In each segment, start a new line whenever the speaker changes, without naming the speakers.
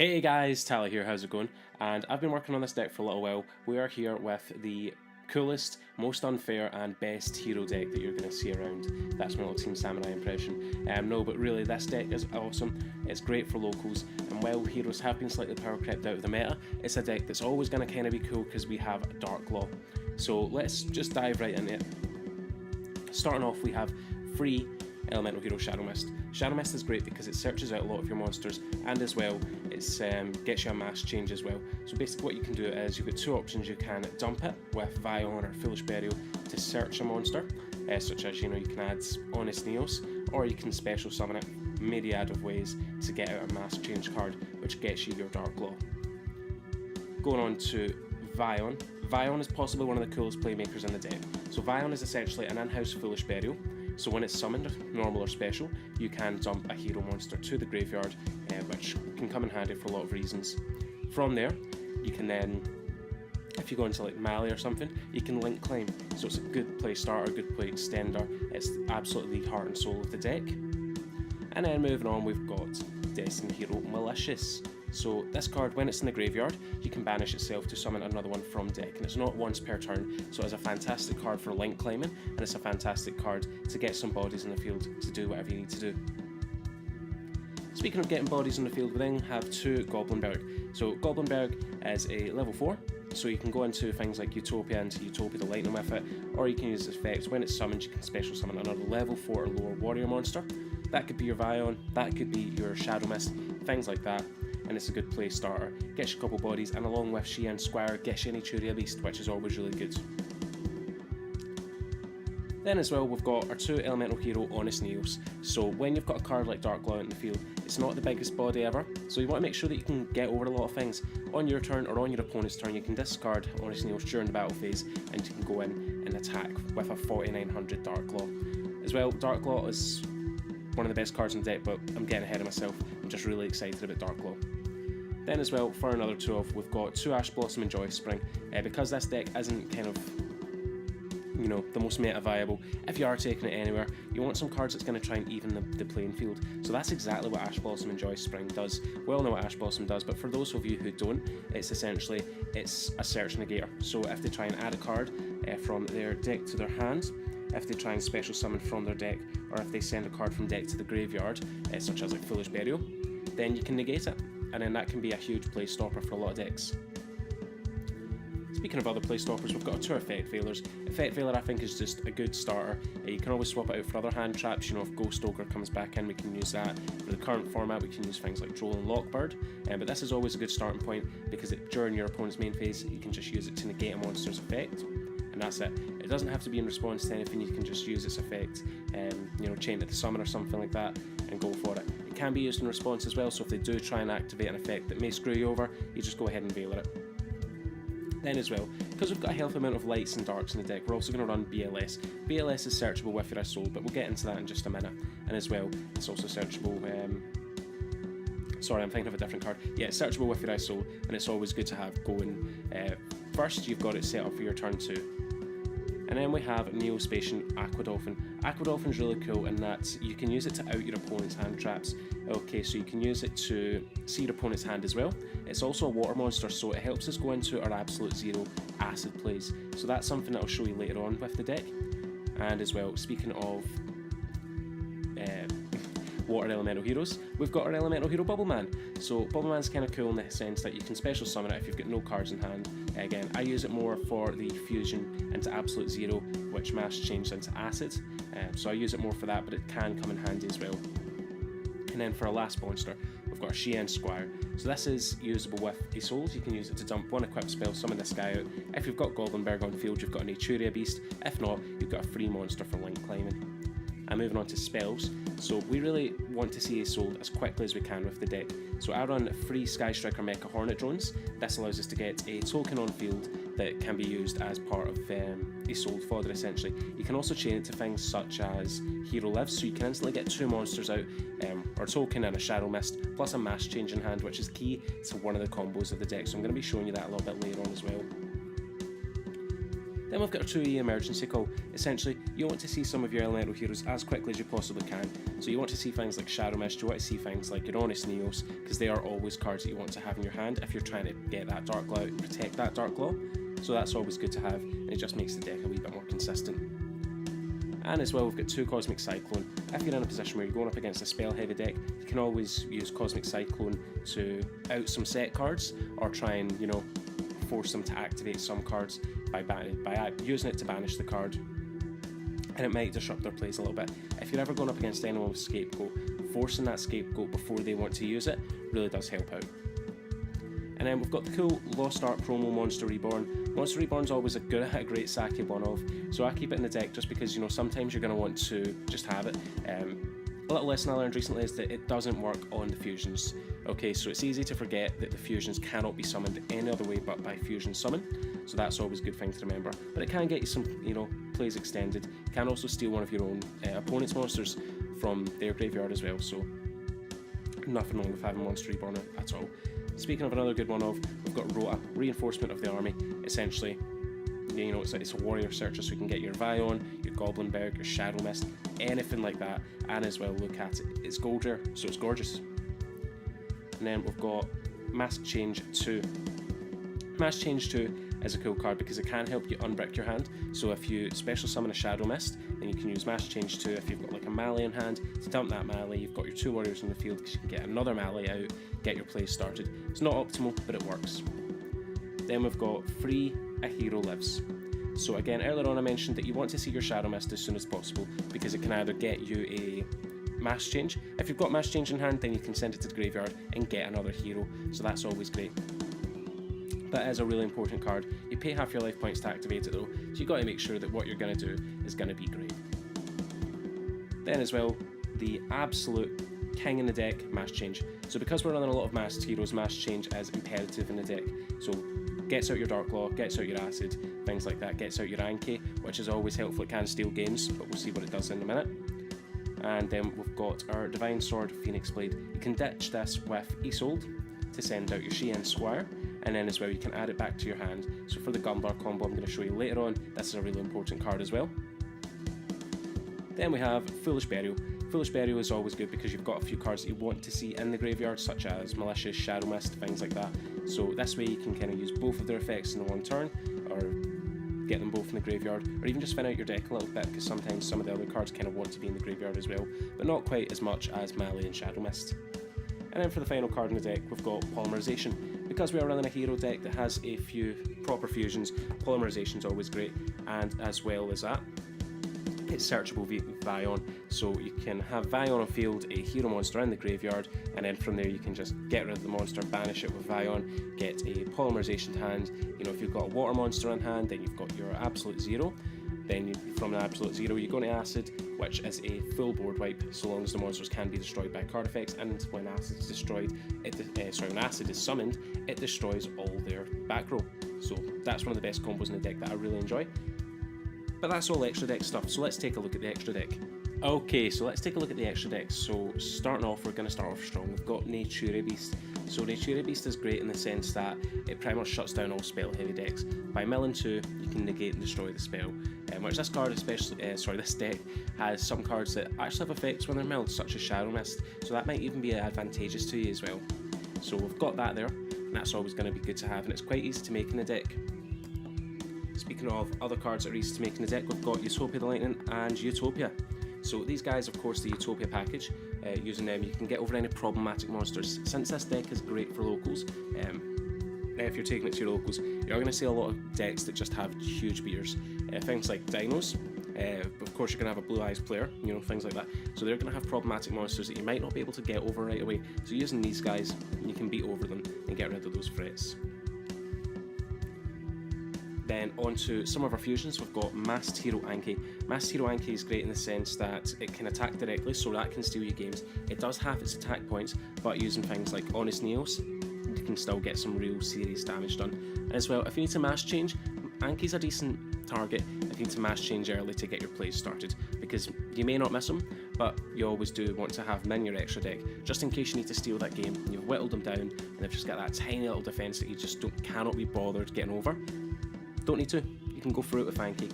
Hey guys, Tally here, how's it going? And I've been working on this deck for a little while. We are here with the coolest, most unfair and best hero deck that you're going to see around. That's my little Team Samurai impression. No, but really this deck is awesome, it's great for locals, and while heroes have been slightly power crept out of the meta, it's a deck that's always going to kind of be cool because we have Dark Law. So let's just dive right into it. Starting off, we have free Elemental Hero Shadow Mist. Shadow Mist is great because it searches out a lot of your monsters, and as well it gets you a mass change as well. So basically what you can do is you've got two options. You can dump it with Vion or Foolish Burial to search a monster, such as, you can add Honest Neos, or you can special summon it myriad of ways to get out a mass change card, which gets you your Dark Law. Going on to Vion. Vion is possibly one of the coolest playmakers in the deck. So Vion is essentially an in-house Foolish Burial. So when it's summoned, normal or special, you can dump a hero monster to the graveyard, which can come in handy for a lot of reasons. From there, you can then, if you go into like Mali or something, you can link claim. So it's a good play starter, good play extender. It's absolutely the heart and soul of the deck. And then moving on, we've got Destiny Hero Malicious. So this card, when it's in the graveyard, you can banish itself to summon another one from deck, and it's not once per turn, so it's a fantastic card for link claiming, and it's a fantastic card to get some bodies in the field to do whatever you need to do. Speaking of getting bodies in the field, we then have two Goblinberg. So Goblinberg is a level 4, so you can go into things like Utopia into Utopia the Lightning with it, or you can use this effect. When it's summoned, you can special summon another level 4 or lower warrior monster. That could be your Vion, that could be your Shadow Mist, things like that. And it's a good play starter, gets you a couple bodies, and along with She and Squire gets you an NATURIA beast, which is always really good. Then as well, we've got our two elemental hero Honest Neos. So when you've got a card like Dark Law in the field, it's not the biggest body ever, so you want to make sure that you can get over a lot of things. On your turn or on your opponent's turn, you can discard Honest Neos during the battle phase, and you can go in and attack with a 4900 Dark Law. As well, Dark Law is one of the best cards in the deck, but I'm getting ahead of myself. I'm just really excited about Dark Law. Then as well, for another 2 off, we've got 2 Ash Blossom and Joy Spring. Because this deck isn't kind of, the most meta viable, if you are taking it anywhere, you want some cards that's going to try and even the playing field. So that's exactly what Ash Blossom and Joy Spring does. We all know what Ash Blossom does, but for those of you who don't, it's essentially, it's a search negator. So if they try and add a card from their deck to their hand, if they try and special summon from their deck, or if they send a card from deck to the graveyard, such as like Foolish Burial, then you can negate it. And then that can be a huge play stopper for a lot of decks. Speaking of other play stoppers, we've got 2 Effect Veilers. Effect Veiler I think is just a good starter. You can always swap it out for other hand traps. If Ghost Ogre comes back in, we can use that. For the current format, we can use things like Droll and Lockbird. But this is always a good starting point because during your opponent's main phase, you can just use it to negate a monster's effect. And that's it. It doesn't have to be in response to anything, you can just use its effect, chain it to summon or something like that, and go for it. It can be used in response as well, so if they do try and activate an effect that may screw you over, you just go ahead and Veiler it. Then as well, because we've got a healthy amount of lights and darks in the deck, we're also going to run BLS. BLS is searchable with your Ice Soul, but we'll get into that in just a minute. And as well, it's also searchable, sorry, I'm thinking of a different card. Yeah, it's searchable with your Ice Soul, and it's always good to have going. First, you've got it set up for your turn 2. And then we have Neospatian Aquadolphin. Aquadolphin's really cool in that you can use it to out your opponent's hand traps. Okay, so you can use it to see your opponent's hand as well. It's also a water monster, so it helps us go into our absolute zero acid plays. So that's something that I'll show you later on with the deck. And as well, speaking of water elemental heroes, we've got our elemental hero Bubbleman. So Bubbleman's kind of cool in the sense that you can special summon it if you've got no cards in hand. Again, I use it more for the fusion into absolute zero, which mass changes into acid. So I use it more for that, but it can come in handy as well. And then for our last monster, we've got our She and Squire. So this is usable with a Souls. You can use it to dump 1 equipped spell, summon this guy out. If you've got Goblinberg on field, you've got a Naturia beast. If not, you've got a free monster for link climbing. And moving on to spells, so we really want to see a sold as quickly as we can with the deck. So I run free Sky Striker Mecha Hornet drones. This allows us to get a token on field that can be used as part of a sold fodder essentially. You can also chain it to things such as Hero Lives, so you can instantly get 2 monsters out, or a token and a Shadow Mist, plus a mass change in hand, which is key to one of the combos of the deck. So I'm going to be showing you that a little bit later on as well. Then we've got our 2E emergency call. Essentially, you want to see some of your elemental heroes as quickly as you possibly can. So you want to see things like Shadow Mist, you want to see things like your Honest Neos, because they are always cards that you want to have in your hand if you're trying to get that Dark Claw out and protect that Dark Claw. So that's always good to have, and it just makes the deck a wee bit more consistent. And as well, we've got 2 Cosmic Cyclone. If you're in a position where you're going up against a spell heavy deck, you can always use Cosmic Cyclone to out some set cards, or try and, you know, force them to activate some cards by using it to banish the card, and it might disrupt their plays a little bit. If you're ever going up against anyone with Scapegoat, forcing that Scapegoat before they want to use it really does help out. And then we've got the cool Lost Art promo Monster Reborn. Monster Reborn's always a great Saki one-off, so I keep it in the deck just because, you know, sometimes you're going to want to just have it. A little lesson I learned recently is that it doesn't work on the fusions. Okay, so it's easy to forget that the fusions cannot be summoned any other way but by fusion summon, so that's always a good thing to remember. But it can get you some, you know, plays extended. It can also steal one of your own opponent's monsters from their graveyard as well, so nothing wrong with having Monster Reborn at all. Speaking of another good one-off, we've got Rota, Reinforcement of the Army. Essentially, you know, it's a warrior searcher, so you can get your Vion, your Goblinberg, your Shadow Mist, anything like that. And as well, look at it, it's gold rare, so it's gorgeous. And then we've got Mask Change 2. Mask Change 2 is a cool card because it can help you unbrick your hand. So if you special summon a Shadow Mist, then you can use Mask Change 2 if you've got like a melee in hand to dump that melee. You've got your 2 warriors in the field because you can get another melee out, get your play started. It's not optimal, but it works. Then we've got Free a Hero Lives. So again, earlier on I mentioned that you want to see your Shadow Mist as soon as possible because it can either get you a Mask Change. If you've got Mask Change in hand, then you can send it to the graveyard and get another hero, so that's always great. That is a really important card. You pay half your life points to activate it though, so you've got to make sure that what you're going to do is going to be great. Then as well, the absolute king in the deck, Mask Change. So because we're running a lot of masked heroes, Mask Change is imperative in the deck. So gets out your Dark Claw, gets out your Acid, things like that, gets out your Anki, which is always helpful. It can steal games, but we'll see what it does in a minute. And then we've got our Divine Sword, Phoenix Blade. You can ditch this with Isolde to send out your Shein Squire, and then as well you can add it back to your hand. So for the Gumblar combo I'm going to show you later on, this is a really important card as well. Then we have Foolish Burial. Foolish Burial is always good because you've got a few cards that you want to see in the graveyard, such as Malicious, Shadow Mist, things like that. So this way you can kind of use both of their effects in one turn, or get them both in the graveyard, or even just thin out your deck a little bit because sometimes some of the other cards kind of want to be in the graveyard as well, but not quite as much as Melee and Shadow Mist. And then for the final card in the deck, we've got Polymerization. Because we are running a hero deck that has a few proper fusions, Polymerization is always great, and as well as that, it's searchable via Vion, so you can have Vion on field, a hero monster in the graveyard, and then from there you can just get rid of the monster, banish it with Vion, get a Polymerization to hand. You know, if you've got a water monster in hand, then you've got your Absolute Zero. Then from the Absolute Zero you go to Acid, which is a full board wipe, so long as the monsters can be destroyed by card effects, and when Acid is destroyed, when Acid is summoned, it destroys all their back row. So that's one of the best combos in the deck that I really enjoy. But that's all extra deck stuff, so let's take a look at the extra deck. Okay, so let's take a look at the extra deck. So starting off, we're going to start off strong. We've got NATURIA Beast. So NATURIA Beast is great in the sense that it pretty much shuts down all spell heavy decks. By milling 2, you can negate and destroy the spell. Which this card, this deck has some cards that actually have effects when they're milled, such as Shadow Mist. So that might even be advantageous to you as well. So we've got that there, and that's always going to be good to have, and it's quite easy to make in the deck. Speaking of other cards that are easy to make in the deck, we've got Utopia the Lightning and Utopia. So these guys, of course, the Utopia package, using them you can get over any problematic monsters. Since this deck is great for locals, if you're taking it to your locals, you're going to see a lot of decks that just have huge beaters. Things like Dinos, of course you're going to have a Blue Eyes player, you know, things like that. So they're going to have problematic monsters that you might not be able to get over right away. So using these guys, you can beat over them and get rid of those threats. Then onto some of our fusions, we've got Masked Hero Anki. Masked Hero Anki is great in the sense that it can attack directly, so that can steal you games. It does have its attack points, but using things like Honest Neos, you can still get some real serious damage done. And as well, if you need to Mask Change, Anki's a decent target if you need to Mask Change early to get your plays started, because you may not miss them, but you always do want to have them in your extra deck, just in case you need to steal that game, and you've whittled them down, and they've just got that tiny little defense that you just cannot be bothered getting over. Don't need to. You you can go for it with ANKI.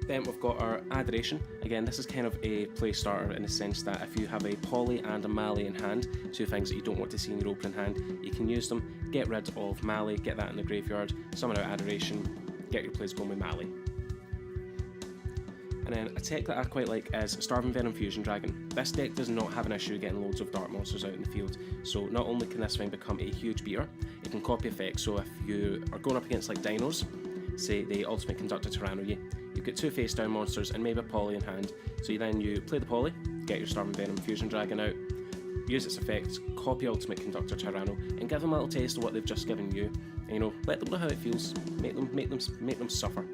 Then we've got our Adoration. Again, this is kind of a play starter in the sense that if you have a Poly and a Mali in hand, two things that you don't want to see in your opening hand, you can use them, get rid of Mali, get that in the graveyard, summon out Adoration, get your plays going with Mali. And then a tech that I quite like is Starving Venom Fusion Dragon. This deck does not have an issue getting loads of dark monsters out in the field, so not only can this thing become a huge beater, it can copy effects, so if you are going up against like dinos, say the Ultimate Conductor Tyranno, you've got two face down monsters and maybe a Poly in hand, so you play the Poly, get your Starving Venom Fusion Dragon out, use its effects, copy Ultimate Conductor Tyranno, and give them a little taste of what they've just given you, and let them know how it feels, make them suffer.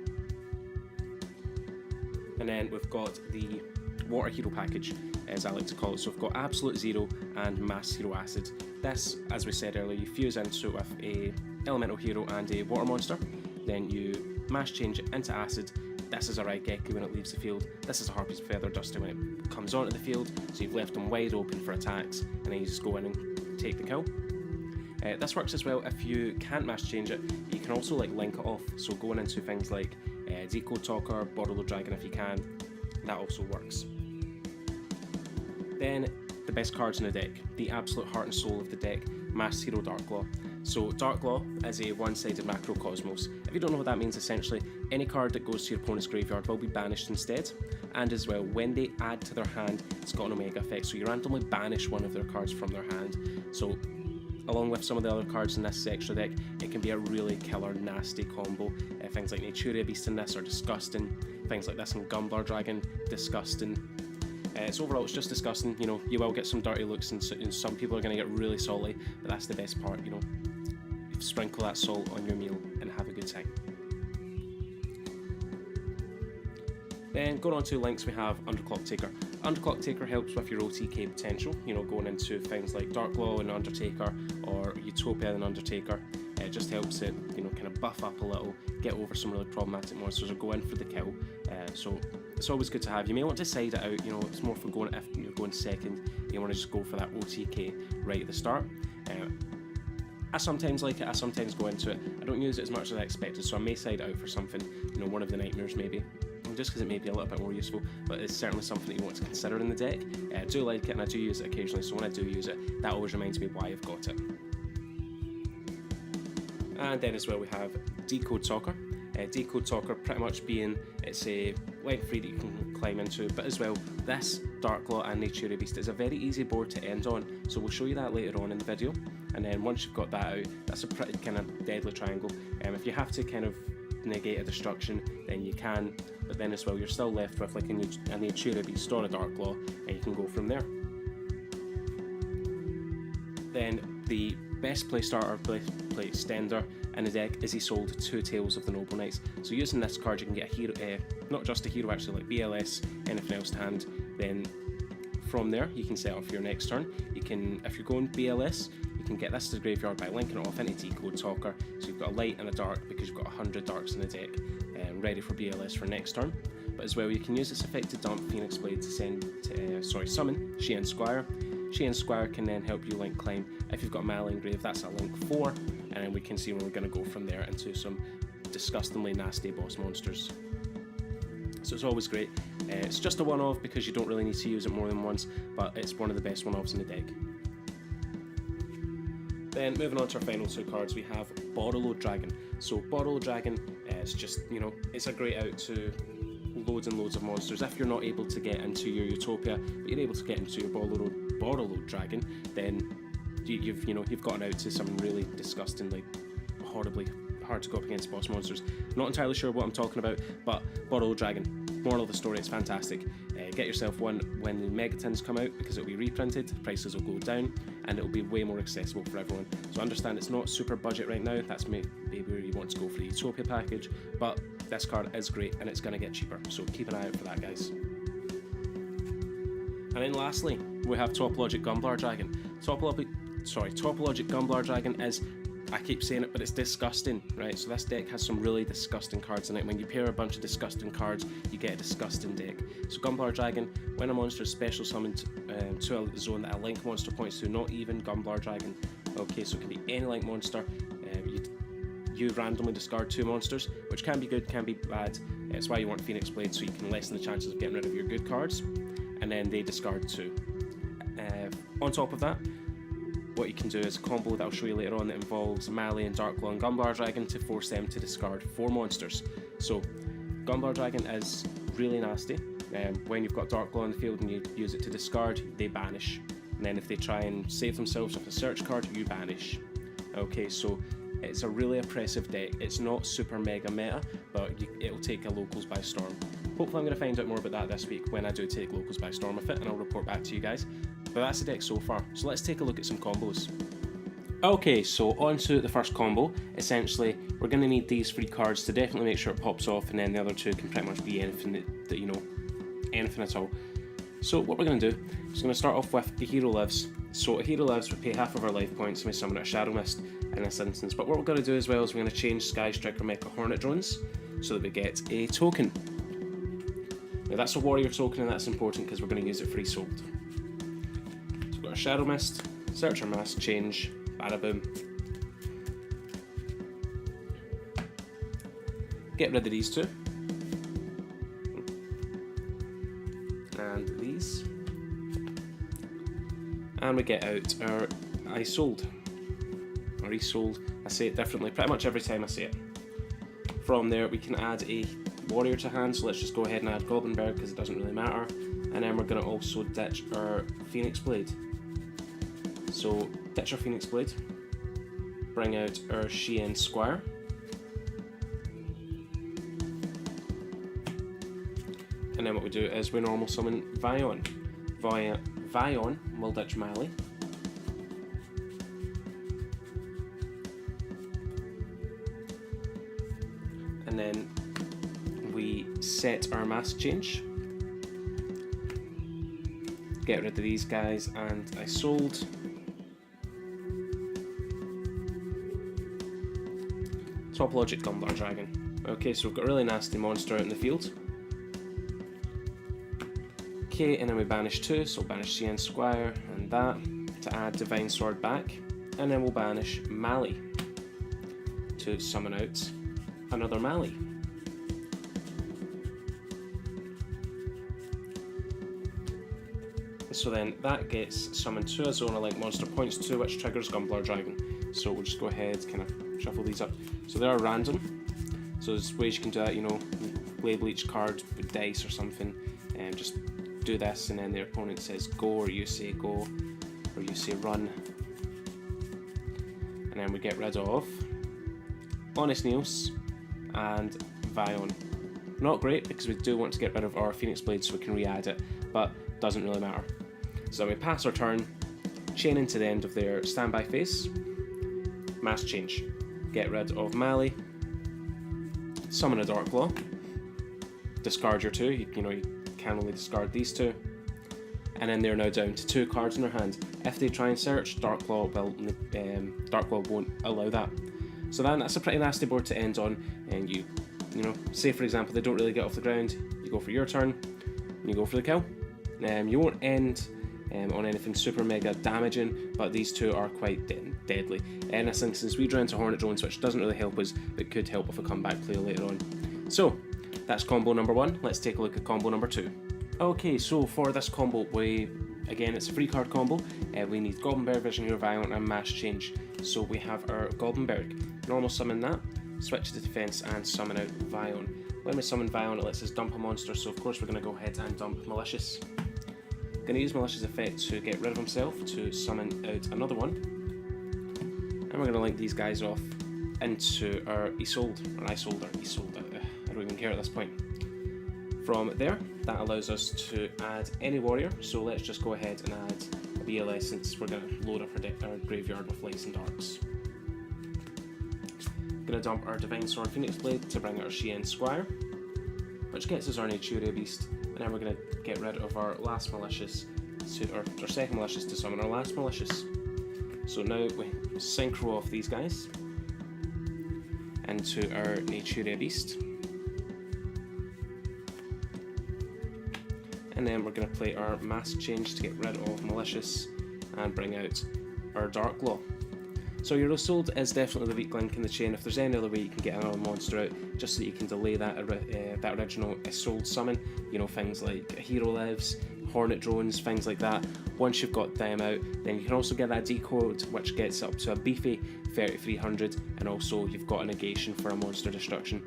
And then we've got the Water Hero package, as I like to call it. So we've got Absolute Zero and Mass Hero Acid. This, as we said earlier, you fuse into it with a Elemental Hero and a Water Monster, then you mass change it into Acid. This is a Raigeki when it leaves the field, this is a Harpy's Feather Duster when it comes onto the field, so you've left them wide open for attacks, and then you just go in and take the kill. This works as well if you can't mass change it, you can also link it off, so going into things like Decode Talker, BORRELOAD Dragon if you can, that also works. Then the best cards in the deck, the absolute heart and soul of the deck, Masked Hero Darklaw. So Darklaw is a one-sided macrocosmos. If you don't know what that means, essentially any card that goes to your opponent's graveyard will be banished instead, and as well when they add to their hand, it's got an Omega effect, so you randomly banish one of their cards from their hand. So along with some of the other cards in this extra deck, it can be a really killer, nasty combo. Things like Naturia Beast in this are disgusting. Things like this in Gumblar Dragon, disgusting. So overall, it's just disgusting. You will get some dirty looks, and some people are going to get really salty, but that's the best part. Sprinkle that salt on your meal and have a good time. Then going on to links, we have Underclock Taker. Underclock Taker helps with your OTK potential, going into things like Darklaw and Undertaker, or Utopia and Undertaker. It just helps it, kind of buff up a little, get over some really problematic monsters, or go in for the kill. So it's always good to have. You may want to side it out, it's more for going if you're going second, you want to just go for that OTK right at the start. I sometimes like it, I sometimes go into it. I don't use it as much as I expected, so I may side it out for something, one of the nightmares maybe, just because it may be a little bit more useful, but it's certainly something that you want to consider in the deck. I do like it and I do use it occasionally, so when I do use it, that always reminds me why I've got it. And then as well we have Decode Talker. Decode Talker pretty much being, it's a length 3 that you can climb into, but as well this Darklaw and Naturia Beast is a very easy board to end on, so we'll show you that later on in the video. And then once you've got that out, that's a pretty kind of deadly triangle. If you have to kind of negate a destruction, then you can, but then as well you're still left with like a Naturia Beast or a Darklaw, and you can go from there. Then the best play starter, play extender in the deck is Isolde, Two Tails of the Noble Knights. So using this card you can get a hero, not just a hero actually, like BLS, anything else to hand. Then from there you can set up for your next turn. You can, if you're going BLS, you can get this to the graveyard by linking it off into Decode Talker. So you've got a light and a dark because you've got 100 darks in the deck, ready for BLS for next turn. But as well you can use this effect to dump Phoenix Blade to summon Sheehan Squire. Sheehan Squire can then help you link climb. If you've got Mali engraved, that's a link 4, and then we can see where we're going to go from there into some disgustingly nasty boss monsters. So it's always great. It's just a one-off because you don't really need to use it more than once, but it's one of the best one-offs in the deck. Then moving on to our final two cards, we have BORRELOAD Dragon. So BORRELOAD Dragon is just, it's a great out to loads and loads of monsters. If you're not able to get into your Utopia, but you're able to get into your BORRELOAD Dragon, then you've gotten out to some really disgustingly, horribly hard to go up against boss monsters. Not entirely sure what I'm talking about, but BORRELOAD Dragon, moral of the story, it's fantastic. Get yourself one when the Megatins come out because it'll be reprinted, prices will go down, and it'll be way more accessible for everyone. So I understand it's not super budget right now, that's maybe where you want to go for the Utopia package, but this card is great and it's going to get cheaper, so keep an eye out for that, guys. And then lastly, we have Topologic Gumblar Dragon. Topologic Gumblar Dragon is, I keep saying it, but it's disgusting, right? So this deck has some really disgusting cards in it. When you pair a bunch of disgusting cards, you get a disgusting deck. So Gumblar Dragon, when a monster is special summoned to a zone that a link monster points to, not even Gumblar Dragon. Okay, so it can be any link monster. you randomly discard 2 monsters, which can be good, can be bad. It's why you want Phoenix Blade, so you can lessen the chances of getting rid of your good cards. And then they discard 2. On top of that, what you can do is a combo that I'll show you later on that involves Mali and Darkclaw and Gumblar Dragon to force them to discard 4 monsters. So Gumblar Dragon is really nasty. When you've got Darkclaw in the field and you use it to discard, they banish. And then if they try and save themselves with a search card, you banish. Okay, so it's a really oppressive deck. It's not super mega meta, but it'll take a locals by storm. Hopefully I'm going to find out more about that this week when I do take locals by storm with it, and I'll report back to you guys. But that's the deck so far, so let's take a look at some combos. Okay, so on to the first combo. Essentially, we're going to need these 3 cards to definitely make sure it pops off, and then the other 2 can pretty much be anything that you know, anything at all. So what we're going to do is going to start off with a Hero Lives. So a Hero Lives would pay half of our life points and we summon a Shadow Mist in this instance. But what we're going to do as well is we're going to change Sky Striker Mecha Hornet Drones so that we get a token. Now that's a warrior token, and that's important because we're going to use it free sold. So we've got our Shadow Mist, Searcher Mask, change, bada boom. Get rid of these 2. And these. And we get out our I sold. Or Isold. I say it differently pretty much every time I say it. From there we can add a warrior to hand, so let's just go ahead and add Goblinberg because it doesn't really matter. And then we're going to also ditch our Phoenix Blade. So ditch our Phoenix Blade, bring out our Shien Squire, and then what we do is we normal summon Vion. Vion will ditch Mali. And then we set our mask change, get rid of these guys, and I sold. Topologic Gumblar Dragon. Okay, so we've got a really nasty monster out in the field. Okay, and then we banish 2, so we'll banish Shien Squire and that to add Divine Sword back, and then we'll banish Mali to summon out another Mali. So then that gets summoned to a Zona Link monster, points 2, which triggers Gumblar Dragon. So we'll just go ahead, kind of shuffle these up. So they are random. So there's ways you can do that, you know, label each card with dice or something, and just do this, and then their opponent says go, or you say go, or you say run. And then we get rid of Honest Neos and Vion. Not great because we do want to get rid of our Phoenix Blade so we can re-add it, but doesn't really matter. So we pass our turn, chain into the end of their standby phase, mass change, get rid of Mali, summon a Darkclaw, discard your 2, you know, you can only discard these 2, and then they're now down to 2 cards in their hand. If they try and search, Darkclaw won't allow that. So then that's a pretty nasty board to end on, and you know, say for example they don't really get off the ground, you go for your turn, and you go for the kill. You won't end on anything super mega damaging, but these 2 are quite deadly. In this instance, we draw into Hornet Drones, which doesn't really help us, but could help with a comeback play later on. So, that's combo number 1. Let's take a look at combo number 2. Okay, so for this combo, again, it's a 3-card combo. We need Goblinberg, Vision Hero, Violent, and Mass Change. So we have our Goblinberg. Normal summon that, switch to defense, and summon out Vion. When we summon Vion, it lets us dump a monster, so of course we're going to go ahead and dump Malicious. Going to use Malicious effect to get rid of himself, to summon out another one. And we're going to link these guys off into our Isold, or Isold, I don't even care at this point. From there, that allows us to add any warrior, so let's just go ahead and add a BLS since we're going to load up our graveyard with Lights and Darks. Going to dump our Divine Sword Phoenix Blade to bring out our Shien Squire, which gets us our NATURIA Beast, and then we're going to get rid of our last Malicious, our second Malicious to summon our last Malicious. So now we synchro off these guys into our NATURIA Beast, and then we're going to play our Mask Change to get rid of Malicious and bring out our Darkclaw. So your sold is definitely the weak link in the chain. If there's any other way you can get another monster out, just so that you can delay that original sold summon, you know, things like hero lives, hornet drones, things like that. Once you've got them out, then you can also get that decode, which gets up to a beefy 3300, and also you've got a negation for a monster destruction.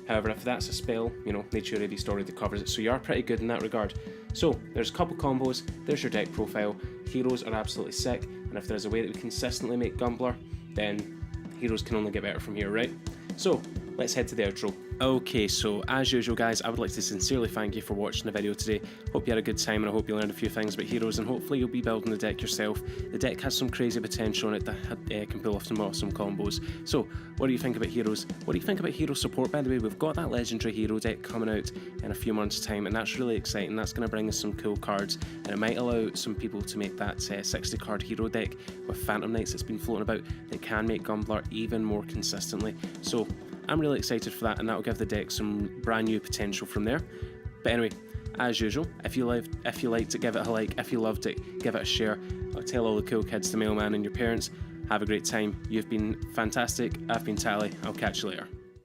However, if that's a spell, you know, NATURIA Beast already covers it, so you are pretty good in that regard. So, there's a couple combos, there's your deck profile. Heroes are absolutely sick, and if there's a way that we consistently make Gumblar, then heroes can only get better from here, right? So, let's head to the outro. Okay, so as usual guys, I would like to sincerely thank you for watching the video today. Hope you had a good time and I hope you learned a few things about heroes, and hopefully you'll be building the deck yourself. The deck has some crazy potential in it that can pull off some awesome combos. So, what do you think about heroes? What do you think about hero support, by the way? We've got that legendary hero deck coming out in a few months' time, and that's really exciting. That's going to bring us some cool cards, and it might allow some people to make that 60 card hero deck with Phantom Knights that's been floating about that can make Gumblar even more consistently. So, I'm really excited for that, and that'll give the deck some brand new potential from there. But anyway, as usual, if you liked it, give it a like. If you loved it, give it a share. Tell all the cool kids, the mailman, and your parents. Have a great time. You've been fantastic. I've been Tally. I'll catch you later.